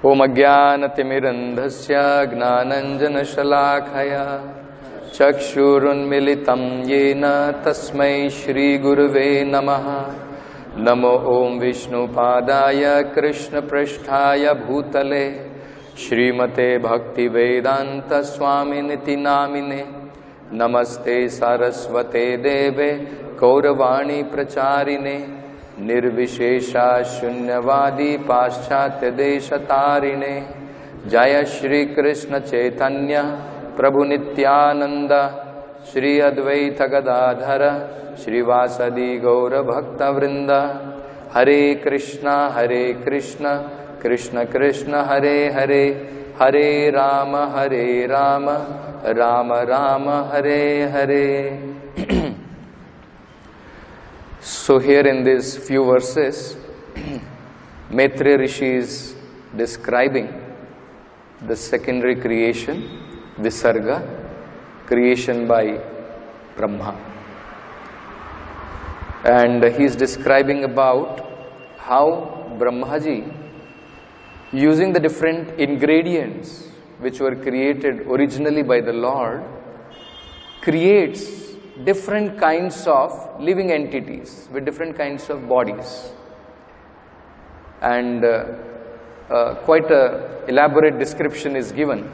Om Ajnanatimirandhasya Gnananjanashalakaya Chakshurunmilitam Yena Tasmai Shri Gurave Namaha. Namo Om Vishnu Padaya Krishna Prasthaya Bhutale Shrimate Bhakti Vedanta Swami Niti Namine. Namaste Saraswate Deve Kauravani Pracharine Nirvishesha Shunyavadi Paschatya Deshatarine. Jaya Shri Krishna Chaitanya Prabhu Nityananda Shri Advaita Gadadhara Shri Vasadi Gaura Bhakta Vrinda. Hare Krishna Krishna Krishna Hare Hare, Hare Rama Rama Rama Hare Hare. So here in these few verses, Maitreya Rishi is describing the secondary creation, Visarga, creation by Brahma. And he is describing about how Brahmaji, using the different ingredients which were created originally by the Lord, creates different kinds of living entities with different kinds of bodies. And quite an elaborate description is given.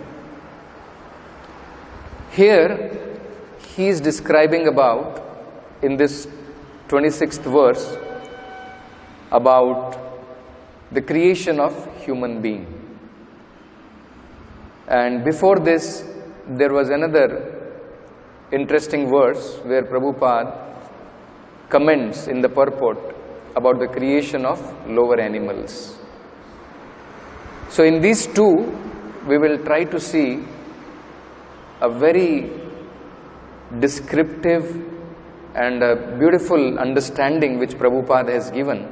Here he is describing about, in this 26th verse, about the creation of human being. And before this, there was another interesting verse where Prabhupada comments in the purport about the creation of lower animals. So in these two, we will try to see a very descriptive and a beautiful understanding which Prabhupada has given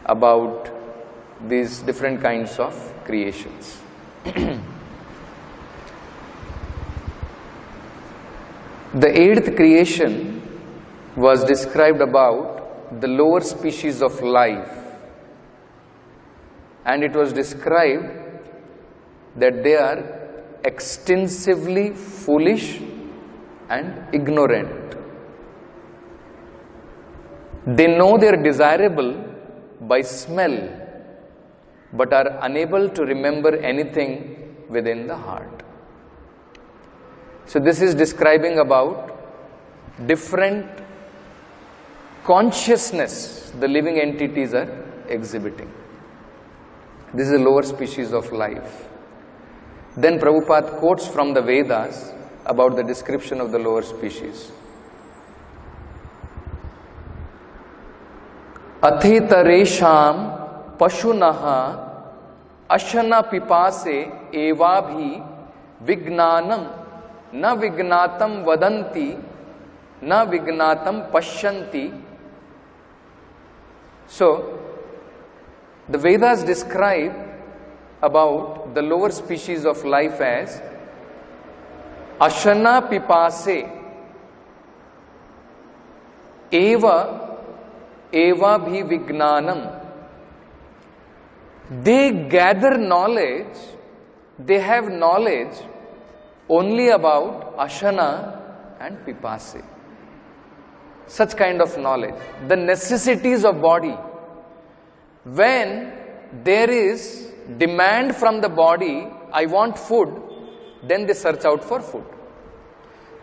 about these different kinds of creations. The eighth creation was described about the lower species of life, and it was described that they are extensively foolish and ignorant. They know they are desirable by smell, but are unable to remember anything within the heart. So this is describing about different consciousness the living entities are exhibiting. This is a lower species of life. Then Prabhupada quotes from the Vedas about the description of the lower species. Athitaresham pashunaha ashana pipase evabhi vignanam na vignatam vadanti na vignatam pashyanti. So the Vedas describe about the lower species of life as ashana pipase eva bhi vignanam. They gather knowledge, they have knowledge only about ashana and pipase. Such kind of knowledge, the necessities of body. When there is demand from the body, I want food, then they search out for food.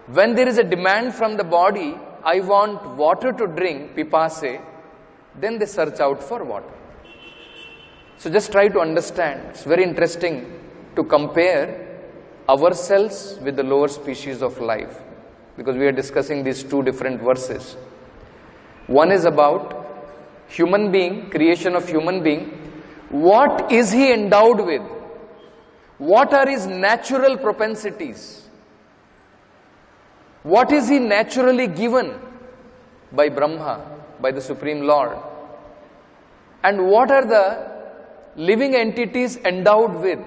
When there is a demand from the body, I want water to drink, pipase, then they search out for water. So just try to understand. It's very interesting to compare ourselves with the lower species of life, because we are discussing these two different verses. One is about human being, creation of human being. What is he endowed with? What are his natural propensities? What is he naturally given by Brahma, by the Supreme Lord? And what are the living entities endowed with?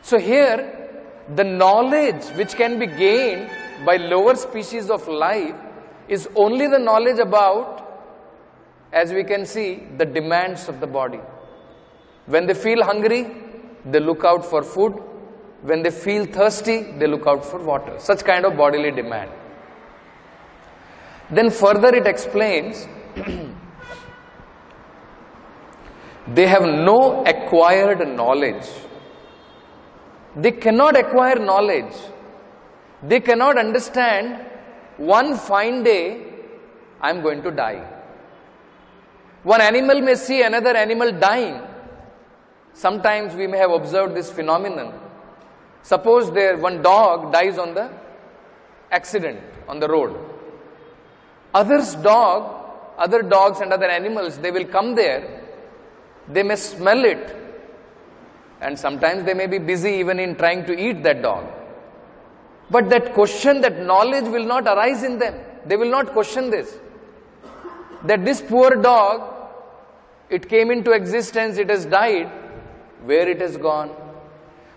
So here, the knowledge which can be gained by lower species of life is only the knowledge about, as we can see, the demands of the body. When they feel hungry, they look out for food. When they feel thirsty, they look out for water. Such kind of bodily demand. Then further it explains, they have no acquired knowledge. They cannot acquire knowledge. They cannot understand, one fine day, I am going to die. One animal may see another animal dying. Sometimes we may have observed this phenomenon. Suppose one dog dies on the accident on the road. Other dogs and other animals, they will come there. They may smell it. And sometimes they may be busy even in trying to eat that dog. But that question, that knowledge will not arise in them. They will not question this. That this poor dog, it came into existence, it has died. Where it has gone?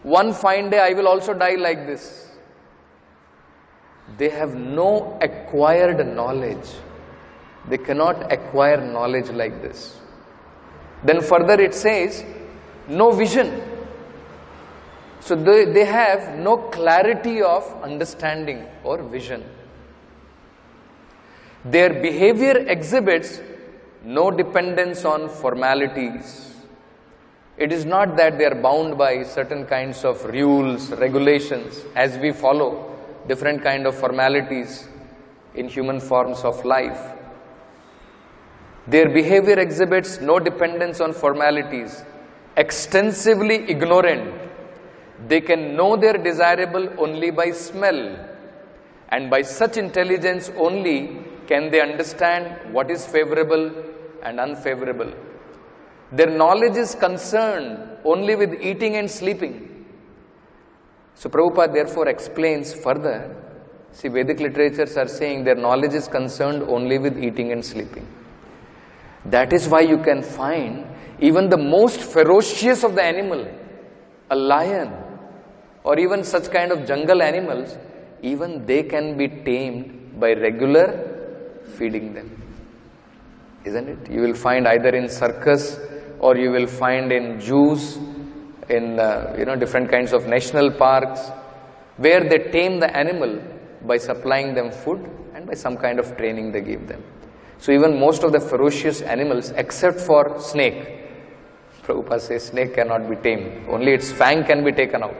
One fine day I will also die like this. They have no acquired knowledge. They cannot acquire knowledge like this. Then further it says, no vision. So they have no clarity of understanding or vision. Their behavior exhibits no dependence on formalities. It is not that they are bound by certain kinds of rules, regulations, as we follow different kind of formalities in human forms of life. Their behavior exhibits no dependence on formalities, extensively ignorant. They can know their desirable only by smell, and by such intelligence only can they understand what is favorable and unfavorable. Their knowledge is concerned only with eating and sleeping. So Prabhupada therefore explains further. See, Vedic literatures are saying their knowledge is concerned only with eating and sleeping. That is why you can find even the most ferocious of the animal, a lion, or even such kind of jungle animals, even they can be tamed by regular feeding them. Isn't it? You will find either in circus or you will find in zoos, in different kinds of national parks, where they tame the animal by supplying them food and by some kind of training they give them. So even most of the ferocious animals, except for snake, Prabhupada says snake cannot be tamed. Only its fang can be taken out,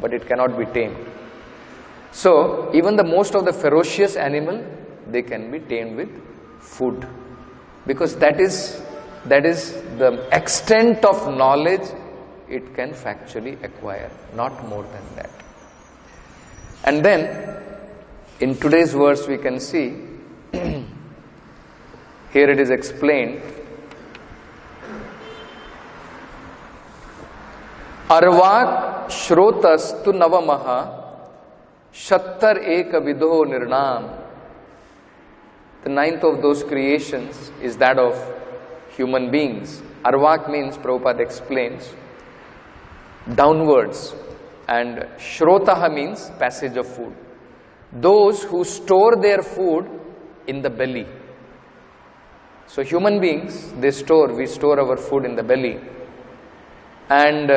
but it cannot be tamed. So even the most of the ferocious animal, they can be tamed with food, because that is the extent of knowledge it can factually acquire, not more than that. And then in today's verse we can see, here it is explained, Arvak Shrotas tu Navamaha Shattar Eka Vidho Nirnam. The ninth of those creations is that of human beings. Arvak means, Prabhupada explains, downwards, and Shrotaha means passage of food. Those who store their food in the belly. So human beings, we store our food in the belly, and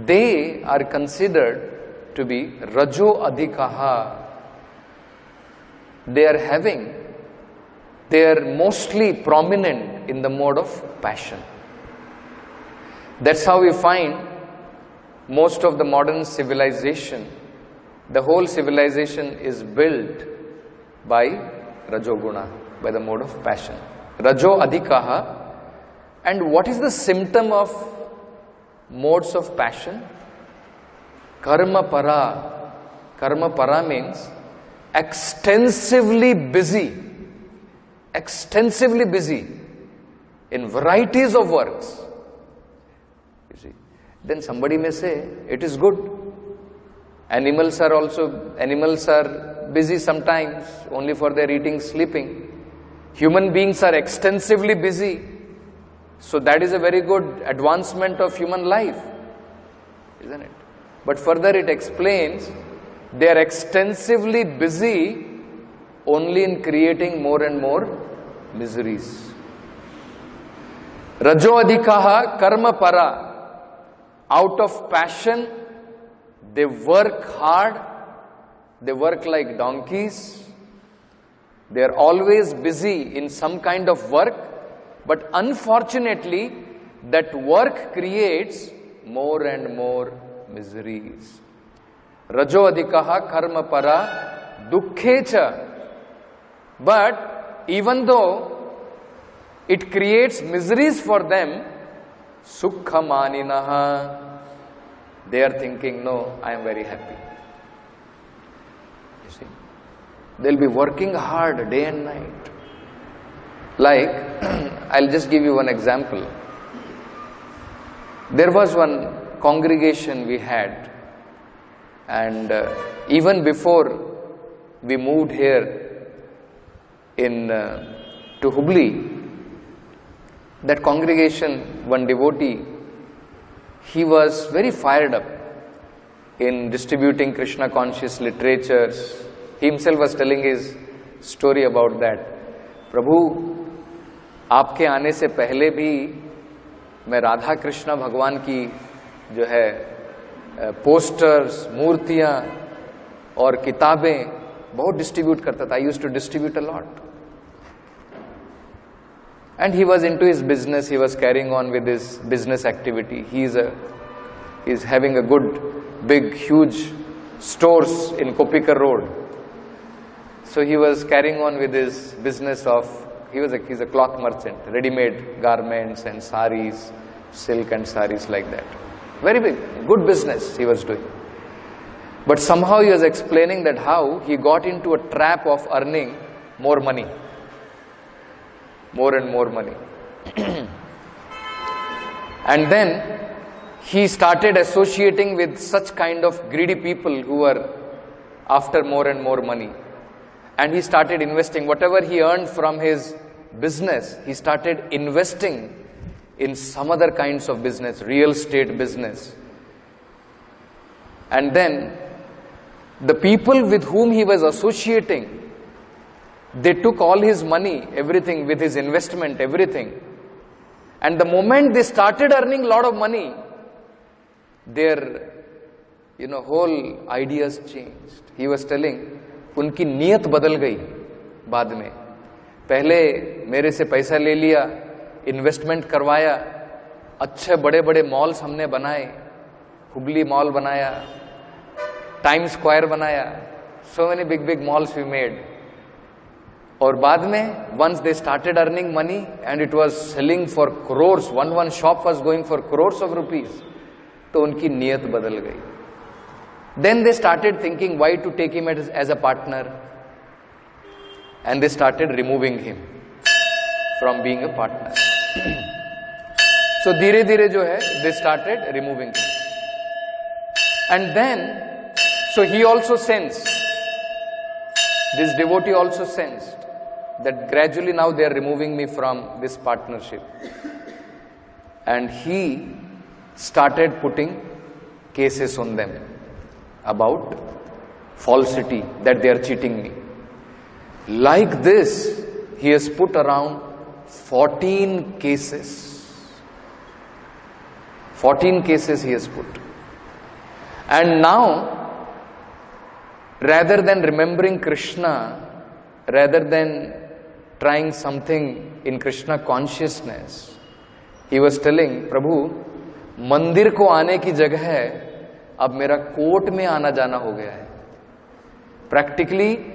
they are considered to be Rajo Adhikaha. They are mostly prominent in the mode of passion. That's how we find most of the modern civilization, the whole civilization is built by Rajoguna, by the mode of passion. Rajo Adhikaha. And what is the symptom of modes of passion? Karma para. Karma para means extensively busy in varieties of works. You see, then somebody may say, it is good. Animals are busy sometimes only for their eating, sleeping. Human beings are extensively busy. So that is a very good advancement of human life, isn't it? But further it explains, they are extensively busy only in creating more and more miseries. Rajo adhikaha karma para. Out of passion, they work hard, they work like donkeys. They are always busy in some kind of work, but unfortunately, that work creates more and more miseries. Rajo adhikaha karma para dukkhecha. But even though it creates miseries for them, sukha maninaha, they are thinking, no, I am very happy. You see, they'll be working hard day and night. Like, I'll just give you one example. There was one congregation we had, and even before we moved here to Hubli, that congregation, one devotee, he was very fired up in distributing Krishna conscious literatures. He himself was telling his story about that. Prabhu, आपके आने से पहले भी मैं राधा कृष्ण भगवान की जो है पोस्टर्स, मूर्तियां और किताबें बहुत डिस्ट्रीब्यूट करता था. I used to distribute a lot. And he was into his business, he was carrying on with his business activity. He is having a good, big, huge stores in Kopikar Road. So he was carrying on with his business of, he's a cloth merchant, ready-made garments and saris, silk and saris like that. Very big, good business he was doing. But somehow he was explaining that how he got into a trap of earning more money. More and more money. And then he started associating with such kind of greedy people who were after more and more money. And he started investing whatever he earned from his business. He started investing in some other kinds of business, real estate business. And then the people with whom he was associating, they took all his money, everything, with his investment, everything. And the moment they started earning a lot of money, their, whole ideas changed. He was telling, उनकी नीयत बदल गई बाद में. पहले मेरे से पैसा ले लिया, इन्वेस्टमेंट करवाया, अच्छे बड़े बड़े मॉल्स हमने बनाए, हुबली मॉल बनाया, टाइम स्क्वायर बनाया, so many big malls we made. और बाद में once they started earning money and it was selling for crores, one shop was going for crores of rupees, तो उनकी नीयत बदल गई. Then they started thinking why to take him as a partner, and they started removing him from being a partner. So धीरे धीरे जो है they started removing him. And then, so he also sensed, this devotee also sensed that gradually now they are removing me from this partnership. And he started putting cases on them about falsity, that they are cheating me. Like this, he has put around 14 cases. 14 cases he has put. And now, rather than remembering Krishna, rather than trying something in Krishna consciousness, he was telling, Prabhu, मंदिर को आने की जगह है, अब मेरा court में आना जाना हो गया है. Practically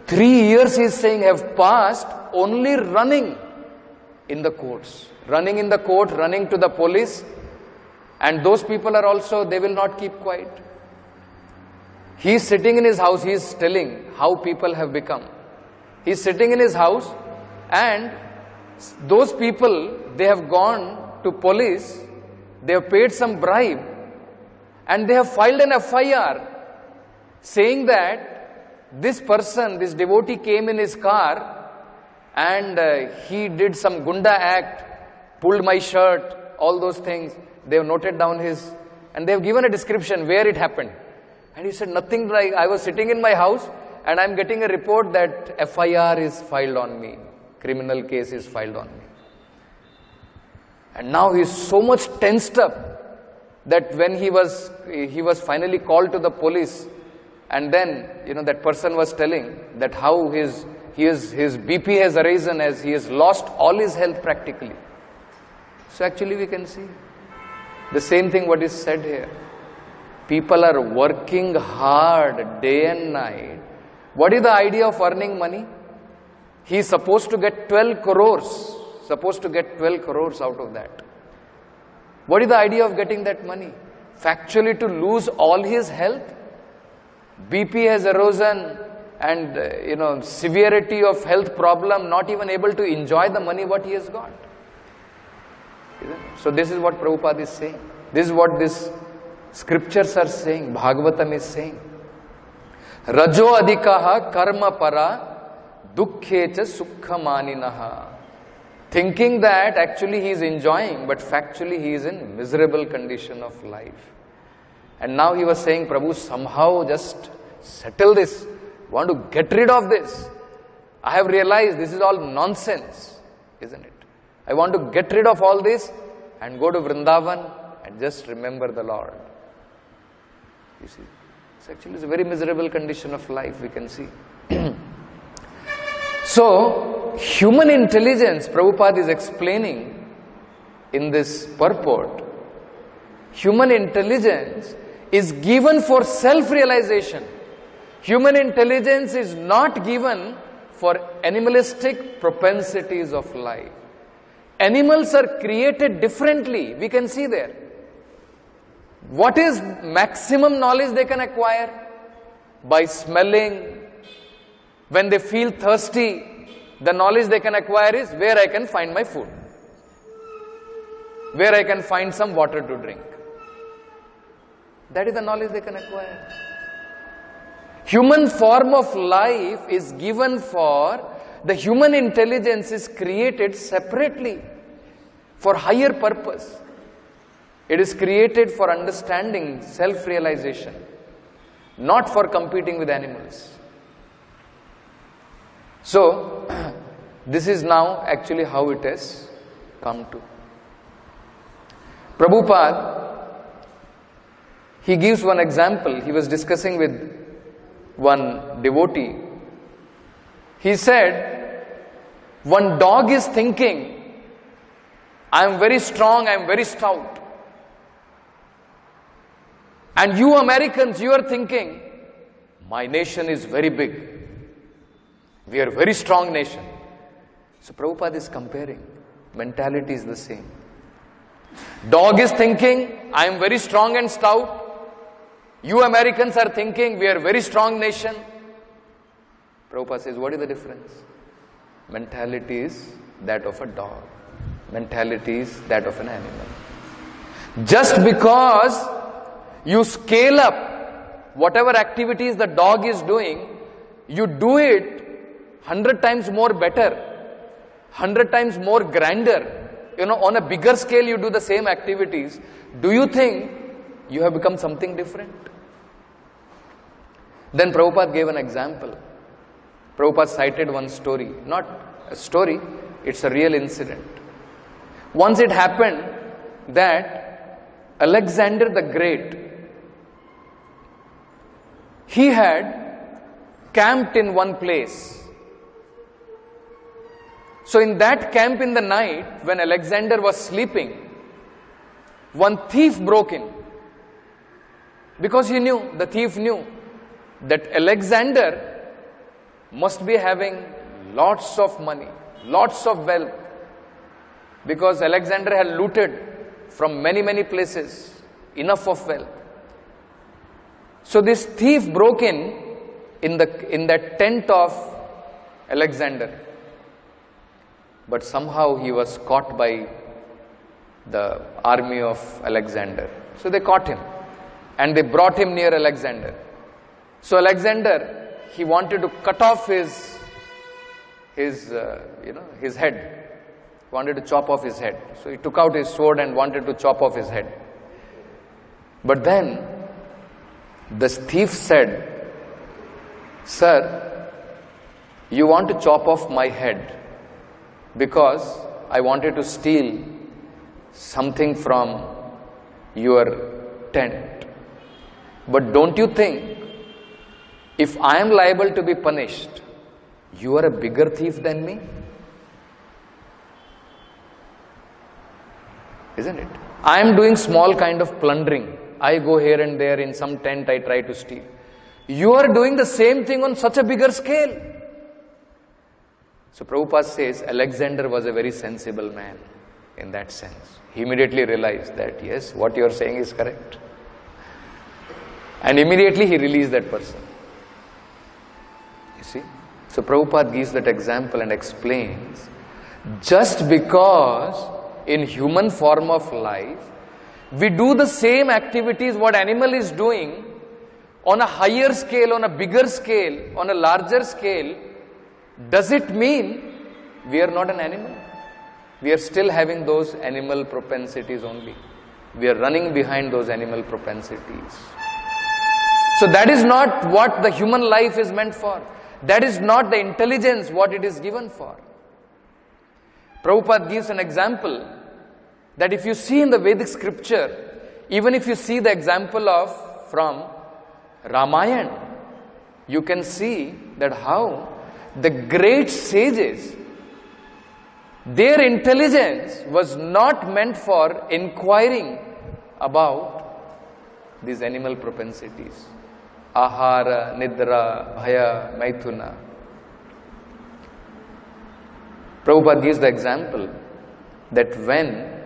3 years he is saying have passed only running in the courts, running in the court, running to the police, and those people are also, they will not keep quiet. He is sitting in his house, he is telling how people have become. He is sitting in his house and those people, they have gone to police, they have paid some bribe and they have filed an FIR saying that this person, this devotee came in his car and he did some gunda act, pulled my shirt, all those things. They have noted down his, and they have given a description where it happened. And he said, nothing like, I was sitting in my house and I am getting a report that FIR is filed on me, criminal case is filed on me. And now he is so much tensed up that when he was finally called to the police, and then, that person was telling that how his BP has arisen as he has lost all his health practically. So actually we can see the same thing what is said here. People are working hard day and night. What is the idea of earning money? He is supposed to get 12 crores. Supposed to get 12 crores out of that. What is the idea of getting that money? Factually to lose all his health? BP has arisen and severity of health problem, not even able to enjoy the money what he has got. So this is what Prabhupada is saying. This is what these scriptures are saying. Bhagavatam is saying. Rajo adhikaha karma para dukkhecha sukhamaninaha. Thinking that actually he is enjoying, but factually he is in miserable condition of life. And now he was saying, Prabhu, somehow just settle this. Want to get rid of this. I have realized this is all nonsense, isn't it? I want to get rid of all this and go to Vrindavan and just remember the Lord. You see, it's a very miserable condition of life, we can see. So, human intelligence, Prabhupada is explaining in this purport, human intelligence is given for self-realization. Human intelligence is not given for animalistic propensities of life. Animals are created differently, we can see there. What is maximum knowledge they can acquire? By smelling. When they feel thirsty, the knowledge they can acquire is where I can find my food, where I can find some water to drink. That is the knowledge they can acquire. Human form of life is given for, the human intelligence is created separately for higher purpose. It is created for understanding, self-realization, not for competing with animals. So, this is now actually how it has come to. Prabhupada, he gives one example. He was discussing with one devotee. He said, one dog is thinking, I am very strong, I am very stout. And you Americans, you are thinking, my nation is very big. We are a very strong nation. So Prabhupada is comparing. Mentality is the same. Dog is thinking, I am very strong and stout. You Americans are thinking, we are a very strong nation. Prabhupada says, what is the difference? Mentality is that of a dog. Mentality is that of an animal. Just because you scale up whatever activities the dog is doing, you do it 100 times more better, 100 times more grander, on a bigger scale you do the same activities. Do you think you have become something different? Then Prabhupada gave an example. Prabhupada cited one story, not a story, it's a real incident. Once it happened that Alexander the Great, he had camped in one place. So in that camp in the night, when Alexander was sleeping, one thief broke in. Because the thief knew that Alexander must be having lots of money, lots of wealth. Because Alexander had looted from many places, enough of wealth. So this thief broke in that tent of Alexander. But somehow he was caught by the army of Alexander. So they caught him and they brought him near Alexander. So Alexander, he wanted to cut off his head. He wanted to chop off his head. So he took out his sword and wanted to chop off his head. But then the thief said, "Sir, you want to chop off my head because I wanted to steal something from your tent. But don't you think, if I am liable to be punished, you are a bigger thief than me? Isn't it? I am doing small kind of plundering. I go here and there in some tent, I try to steal. You are doing the same thing on such a bigger scale. So Prabhupada says Alexander was a very sensible man in that sense. He immediately realized that yes, what you are saying is correct. And immediately he released that person. You see? So Prabhupada gives that example and explains, just because in human form of life, we do the same activities what animal is doing on a higher scale, on a bigger scale, on a larger scale, does it mean we are not an animal? We are still having those animal propensities only. We are running behind those animal propensities. So that is not what the human life is meant for. That is not the intelligence what it is given for. Prabhupada gives an example that if you see in the Vedic scripture, even if you see the example of from Ramayana, you can see that how the great sages, their intelligence was not meant for inquiring about these animal propensities. Ahara, Nidra, Bhaya, Maithuna. Prabhupada gives the example that when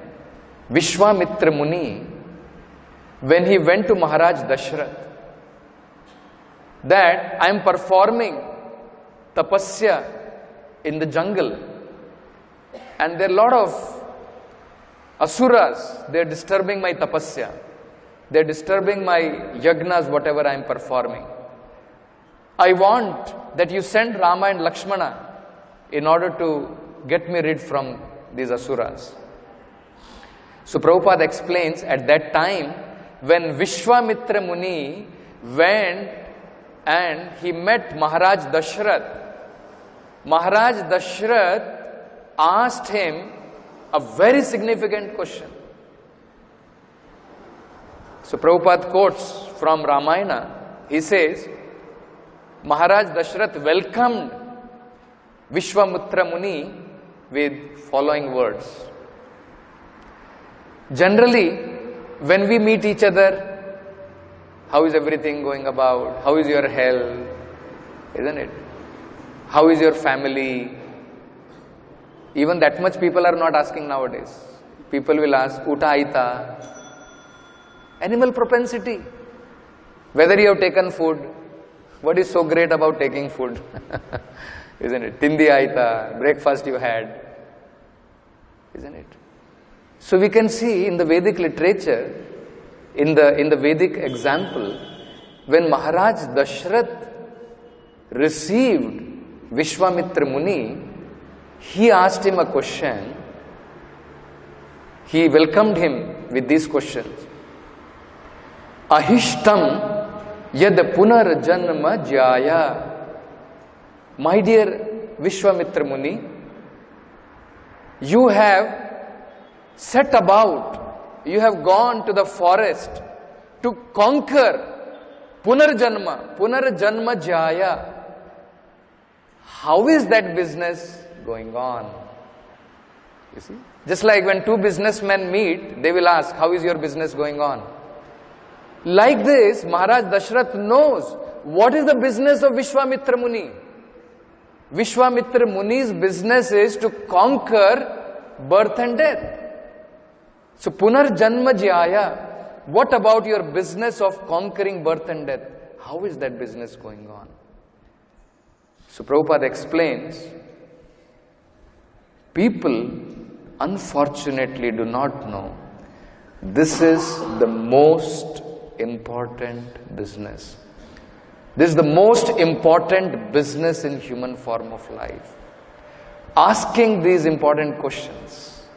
Vishwamitra Muni, when he went to Maharaj Dashrath, that I am performing tapasya in the jungle and there are a lot of asuras, they are disturbing my tapasya, they are disturbing my yagnas, whatever I am performing. I want that you send Rama and Lakshmana in order to get me rid from these asuras. So Prabhupada explains, at that time when Vishwamitra Muni went and he met Maharaj Dashrath, Maharaj Dashrath asked him a very significant question. So Prabhupada quotes from Ramayana, he says, Maharaj Dashrath welcomed Vishwamitra Muni with following words. Generally, when we meet each other, how is everything going about? How is your health? Isn't it? How is your family? Even that much people are not asking nowadays. People will ask, Uta aita? Animal propensity. Whether you have taken food. What is so great about taking food? Isn't it? Tindi aita, breakfast you had. Isn't it? So we can see in the Vedic literature, in the Vedic example, when Maharaj Dashrath received Vishwamitra Muni, he asked him a question. He welcomed him with these questions. Ahishtam yad punar janma jaya. My dear Vishwamitra Muni, you have set about, you have gone to the forest to conquer Punarjanma Jaya. How is that business going on? You see? Just like when two businessmen meet, they will ask, how is your business going on? Like this, Maharaj Dashrath knows what is the business of Vishwamitra Muni. Vishwamitra Muni's business is to conquer birth and death. So Punarjanma Jaya, what about your business of conquering birth and death? How is that business going on? So Prabhupada explains, people unfortunately do not know this is the most important business. This is the most important business in human form of life. Asking these important questions.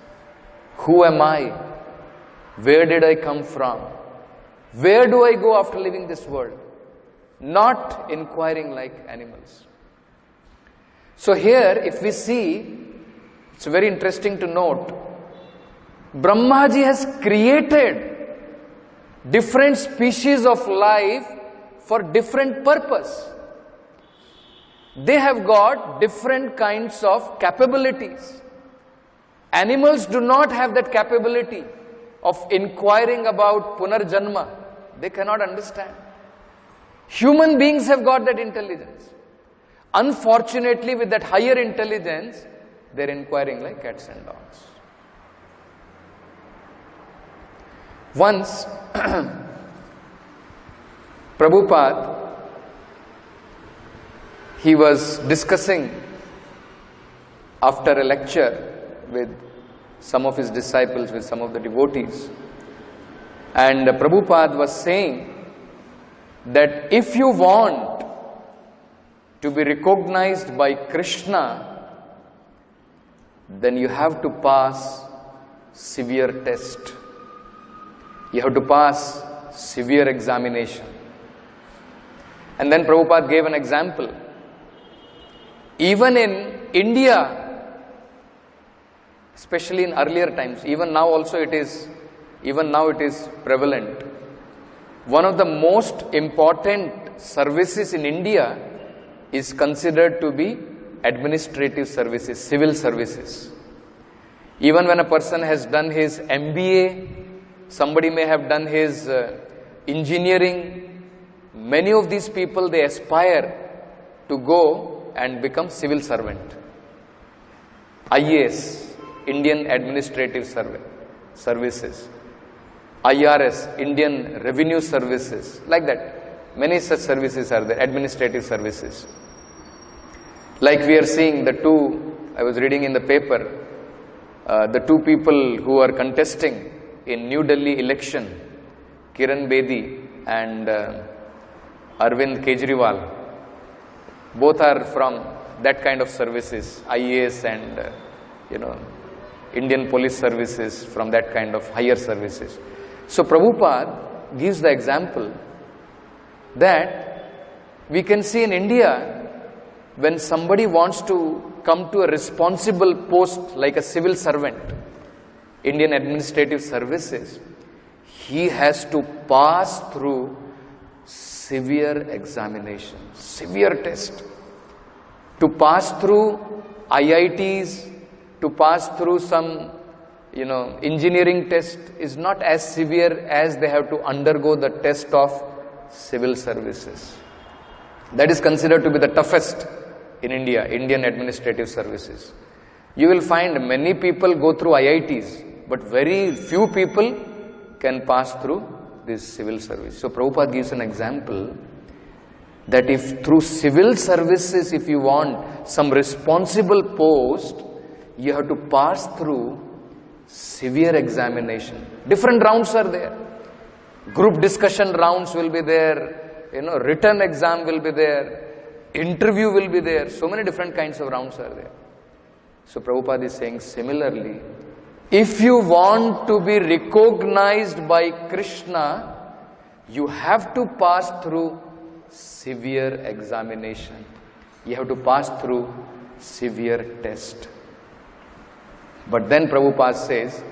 Who am I? Where did I come from? Where do I go after leaving this world? Not inquiring like animals. So here, if we see, it's very interesting to note Brahmaji has created different species of life for different purpose. They have got different kinds of capabilities. Animals do not have that capability of inquiring about Punarjanma. They cannot understand. Human beings have got that intelligence. Unfortunately, with that higher intelligence, they are inquiring like cats and dogs. Once, Prabhupada, he was discussing after a lecture with some of his disciples, with some of the devotees. And Prabhupada was saying that if you want to be recognized by Krishna, then you have to pass severe test. You have to pass severe examination. And then Prabhupada gave an example. Even in India, especially in earlier times, even now it is prevalent. One of the most important services in India is considered to be administrative services, civil services. Even when a person has done his MBA, somebody may have done his engineering, many of these people, they aspire to go and become civil servant. IAS, Indian Administrative Services, IRS, Indian Revenue Services, like that. Many such services are there, administrative services. Like we are seeing the two, I was reading in the paper, the two people who are contesting in New Delhi election, Kiran Bedi and Arvind Kejriwal, both are from that kind of services, IAS and Indian police services, from that kind of higher services. So Prabhupada gives the example that we can see in India, when somebody wants to come to a responsible post like a civil servant, Indian Administrative Services, he has to pass through severe examination, severe test. To pass through IITs, to pass through some engineering test is not as severe as they have to undergo the test of civil services. That is considered to be the toughest in India, Indian Administrative Services. You will find many people go through IITs, but very few people can pass through this civil service. So Prabhupada gives an example that if through civil services, if you want some responsible post, you have to pass through severe examination. Different rounds are there. Group discussion rounds will be there, written exam will be there, interview will be there. So many different kinds of rounds are there. So Prabhupada is saying similarly, if you want to be recognized by Krishna, you have to pass through severe examination. You have to pass through severe test. But then Prabhupada says,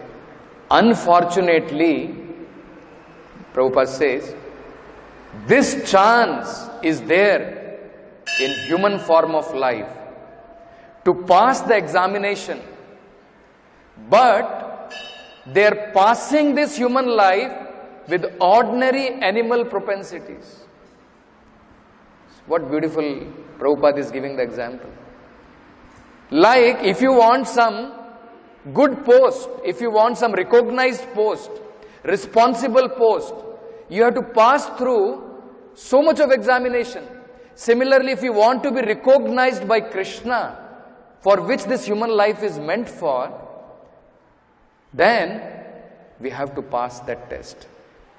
unfortunately, Prabhupada says, this chance is there in human form of life to pass the examination, but they are passing this human life with ordinary animal propensities. What beautiful Prabhupada is giving the example. Like if you want some good post, if you want some recognized post, responsible post, you have to pass through so much of examination. Similarly, if you want to be recognized by Krishna, for which this human life is meant for, then we have to pass that test.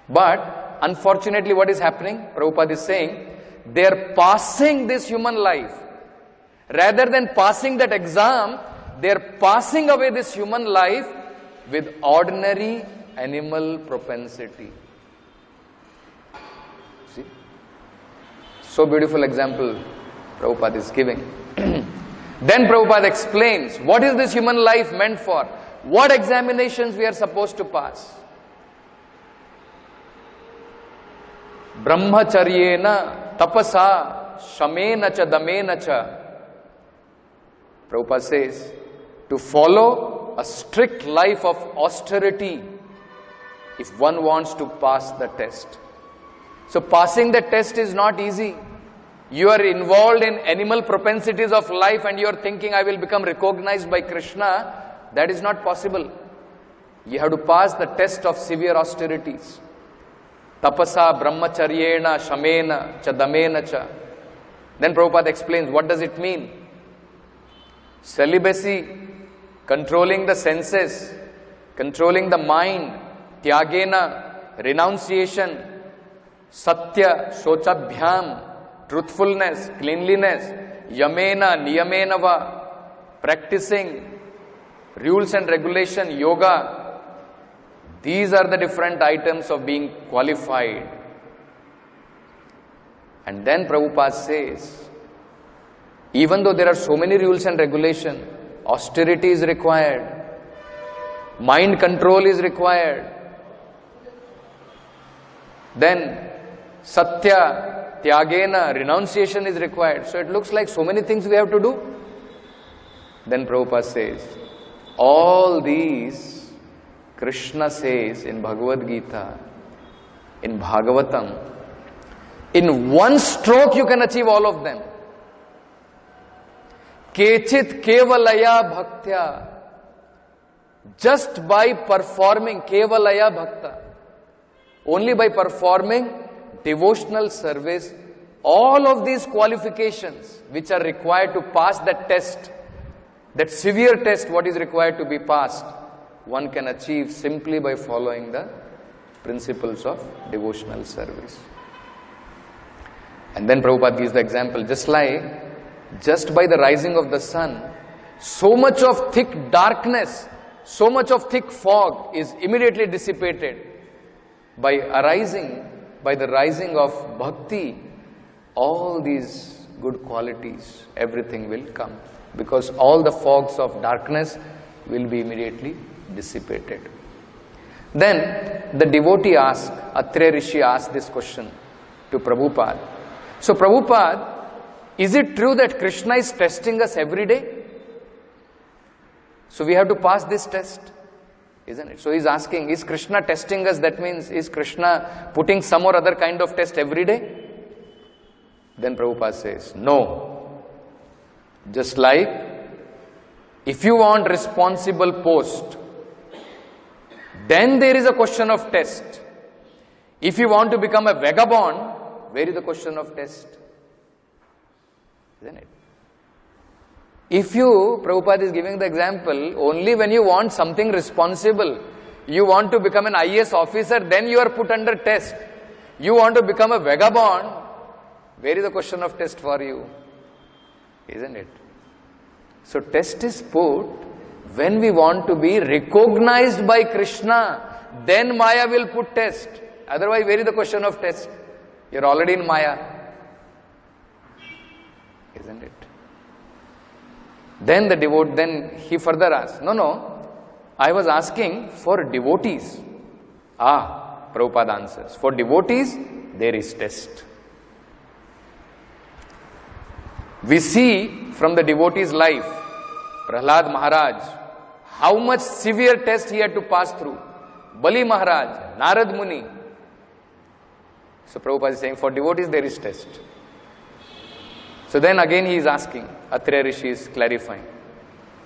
But unfortunately, what is happening? Prabhupada is saying, they are passing this human life. Rather than passing that exam, they are passing away this human life with ordinary animal propensity. See? So beautiful example Prabhupada is giving. Then Prabhupada explains, what is this human life meant for? What examinations we are supposed to pass? Brahmacharyena, tapasa, shamena cha, damena cha. Prabhupada says, to follow a strict life of austerity if one wants to pass the test. So passing the test is not easy. You are involved in animal propensities of life and you are thinking, I will become recognized by Krishna. That is not possible. You have to pass the test of severe austerities. Tapasa, brahmacharyena, shamena, cha, damena cha. Then Prabhupada explains, what does it mean? Celibacy, controlling the senses, controlling the mind, tyagena, renunciation, satya, shochabhyam, truthfulness, cleanliness, yamena, niyaменava, practicing rules and regulation, yoga. These are the different items of being qualified. And then Prabhupada says, even though there are so many rules and regulation, austerity is required, mind control is required, then satya, tyagena, renunciation is required. So it looks like so many things we have to do. Then Prabhupada says, all these Krishna says in Bhagavad Gita, in Bhagavatam, in one stroke you can achieve all of them. Kechit kevalaya bhaktya. Just by performing kevalaya bhakta, only by performing devotional service, all of these qualifications which are required to pass that test, that severe test what is required to be passed, one can achieve simply by following the principles of devotional service. And then Prabhupada gives the example, just by the rising of the sun, so much of thick darkness, so much of thick fog is immediately dissipated. By the rising of bhakti, all these good qualities, everything will come. Because all the fogs of darkness will be immediately dissipated. Then the devotee asked, Atre Rishi asked this question to Prabhupada. So Prabhupada, is it true that Krishna is testing us every day? So we have to pass this test, isn't it? So he's asking, is Krishna testing us? That means, is Krishna putting some or other kind of test every day? Then Prabhupada says, no. Just like, if you want responsible post, then there is a question of test. If you want to become a vagabond, where is the question of test? Isn't it? If you, Prabhupada is giving the example, only when you want something responsible, you want to become an IAS officer, then you are put under test. You want to become a vagabond, where is the question of test for you? Isn't it? So test is put when we want to be recognized by Krishna, then Maya will put test. Otherwise, where is the question of test? You are already in Maya. Isn't it? Then he further asks, no, I was asking for devotees. Prabhupada answers, for devotees, there is test. We see from the devotee's life, Prahlad Maharaj, how much severe test he had to pass through. Bali Maharaj, Narad Muni. So Prabhupada is saying, for devotees there is test. So then again he is asking, Atre Rishi is clarifying.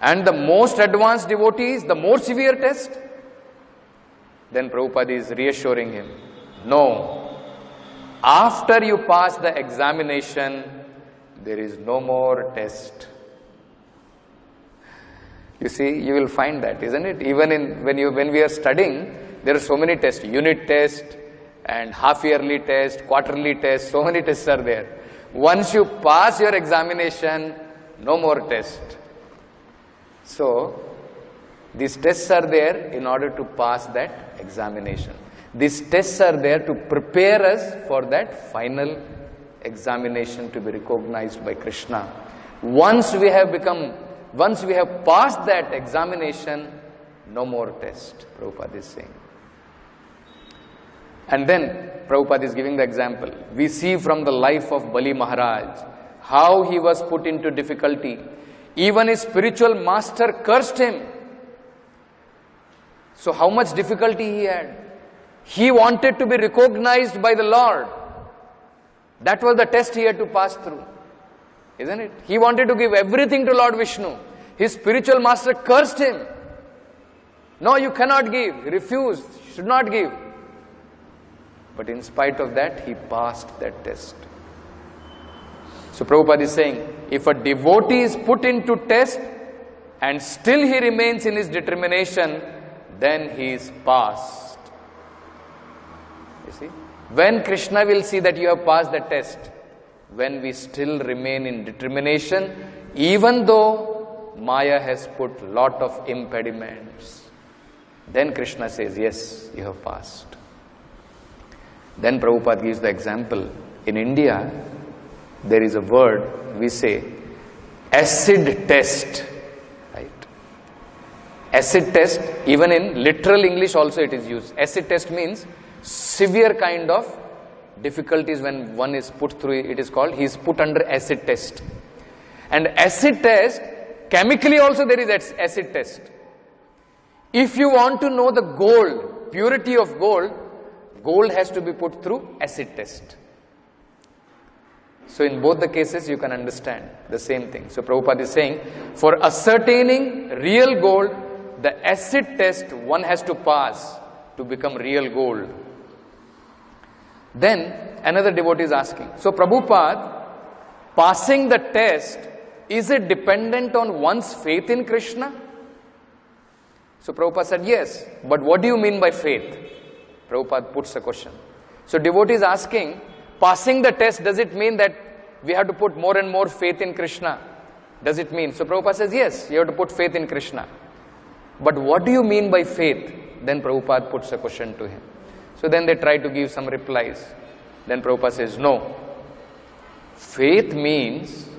And the most advanced devotees, the more severe test? Then Prabhupada is reassuring him, no. After you pass the examination, there is no more test. You see, you will find that, isn't it? Even when we are studying, there are so many tests, unit test and half-yearly test, quarterly test, so many tests are there. Once you pass your examination, no more test. So, these tests are there in order to pass that examination. These tests are there to prepare us for that final examination to be recognized by Krishna. Once we have passed that examination, No more test, Prabhupada is saying. And then Prabhupada is giving the example. We see from the life of Bali Maharaj how he was put into difficulty. Even his spiritual master cursed him. So how much difficulty he had? He wanted to be recognized by the Lord. That was the test he had to pass through. Isn't it? He wanted to give everything to Lord Vishnu. His spiritual master cursed him. No, you cannot give. He refused. You should not give. But in spite of that, he passed that test. So Prabhupada is saying, if a devotee is put into test and still he remains in his determination, then he is passed. You see? When Krishna will see that you have passed the test, when we still remain in determination, even though Maya has put lot of impediments, then Krishna says, yes, you have passed. Then Prabhupada gives the example. In India, there is a word, we say, acid test. Right? Acid test, even in literal English also it is used. Acid test means severe kind of difficulties when one is put through, it is called, he is put under acid test. And acid test, chemically also there is acid test. If you want to know the gold, purity of gold, gold has to be put through acid test. So in both the cases you can understand the same thing. So Prabhupada is saying, for ascertaining real gold, the acid test one has to pass to become real gold. Then another devotee is asking, so Prabhupada, passing the test, is it dependent on one's faith in Krishna? So Prabhupada said, yes, but what do you mean by faith? Prabhupada puts a question. So devotee is asking, passing the test, does it mean that we have to put more and more faith in Krishna? Does it mean? So Prabhupada says, yes, you have to put faith in Krishna. But what do you mean by faith? Then Prabhupada puts a question to him. So then they try to give some replies. Then Prabhupada says, no. Faith means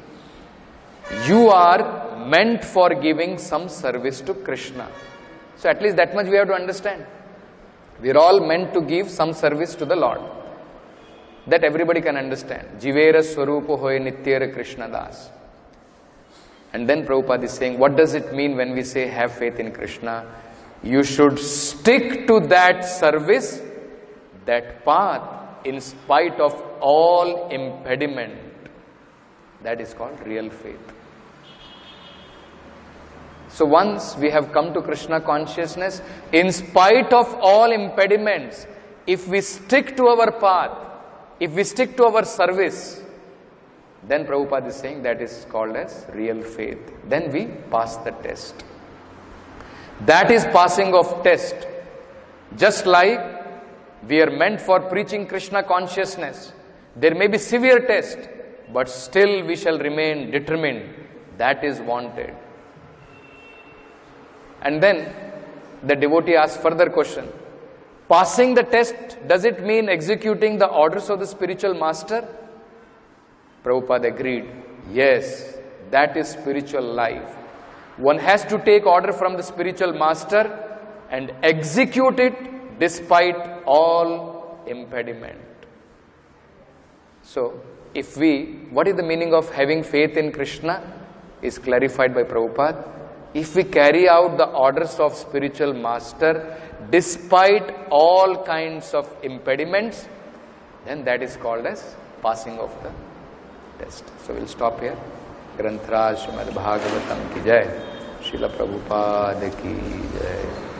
you are meant for giving some service to Krishna. So at least that much we have to understand. We are all meant to give some service to the Lord. That everybody can understand. Jivera Swarupo Hoy Nityera Krishna Das. And then Prabhupada is saying, what does it mean when we say have faith in Krishna? You should stick to that service, that path, in spite of all impediment. That is called real faith. So once we have come to Krishna consciousness, in spite of all impediments, if we stick to our path, if we stick to our service, then Prabhupada is saying that is called as real faith. Then we pass the test. That is passing of test. Just like we are meant for preaching Krishna consciousness. There may be severe test, but still we shall remain determined. That is wanted. And then the devotee asks further question. Passing the test, does it mean executing the orders of the spiritual master? Prabhupada agreed. Yes, that is spiritual life. One has to take order from the spiritual master and execute it despite all impediment. So, what is the meaning of having faith in Krishna is clarified by Prabhupada. If we carry out the orders of spiritual master despite all kinds of impediments, then that is called as passing of the test. So we'll stop here. Granth Raj Srimad Bhagavatam ki jai. Srila Prabhupada ki jai.